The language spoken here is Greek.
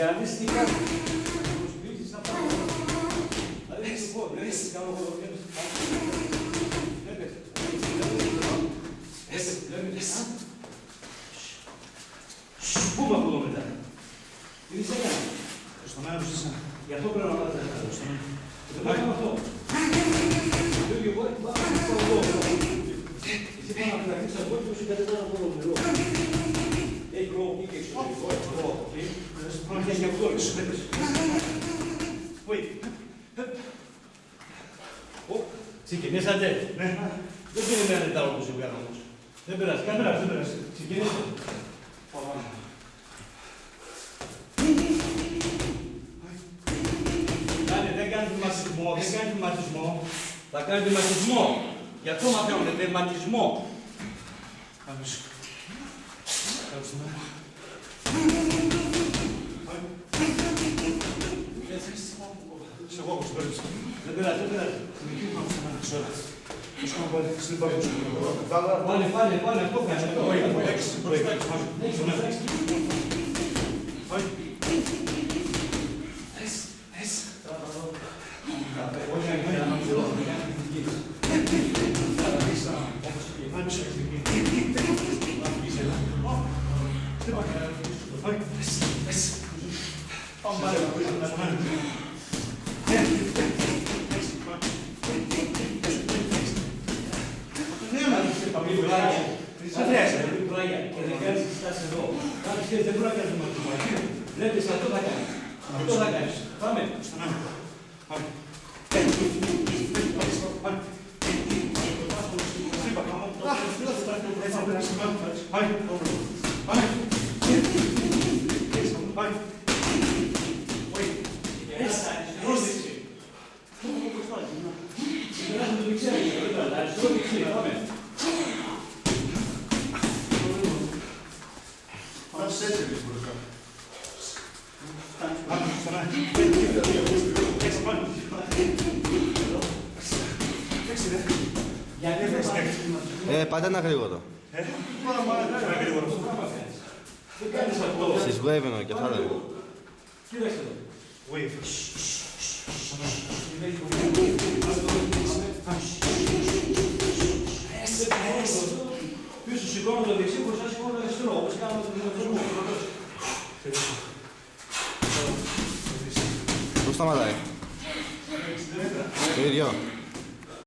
Για να δεις τι κάνει. Θα τους πείσεις να πάρει. Δηλαδή σου πω, βλέπεις τι κάνω εγώ. Βλέπεις. Βλέπεις. Πούμε από εδώ μετά. Τι είσαι έκανε. Στο μένα που είσαι. Γι' αυτό πρέπει να πάρεις τα κάτω. Το κάνουμε αυτό. Το ίδιο εγώ πάω στο εδώ. Εσύ πάνω να κρατήσεις από εδώ και σου κατεβάζει από εδώ νερό. Έχει λόγο εκεί και εξωτερικό, έχει λόγο εκεί. Πάμε και αυτό, εσύ βλέπεις. Wait. Ξεκινήσατε. Ναι. Δεν περιμένετε τα όπως σου κάνω όμως. Δεν περάσει, Δεν πειράζει. ξεκινήσατε. Δεν κάνει βηματισμό, θα κάνει βηματισμό. Γι' αυτό μαθαίνουμε βηματισμό. Άμεσο. Ευχαριστούμε. Σε εγώ όπως πρέπει. Δεν πειράζει. Πάνε, αυτό κάνει. Δεν χρειάζεται. Και δεν κάνεις τη στάση εδώ. Δεν μπορεί να κάνεις βηματισμό. Βλέπεις, αυτό θα κάνεις. Αυτό θα κάνεις. Πάμε. Πάτε ένα γρήγορο. Στις wave εννοώ, κεφάλαιο. Κοίταξε εδώ. Wave. Πίσω σηκώνω το δεξί, μπροστά σηκώνω το αριστερό, όπως κάνουμε τον βηματισμό. Πού σταματάει. Το ίδιο.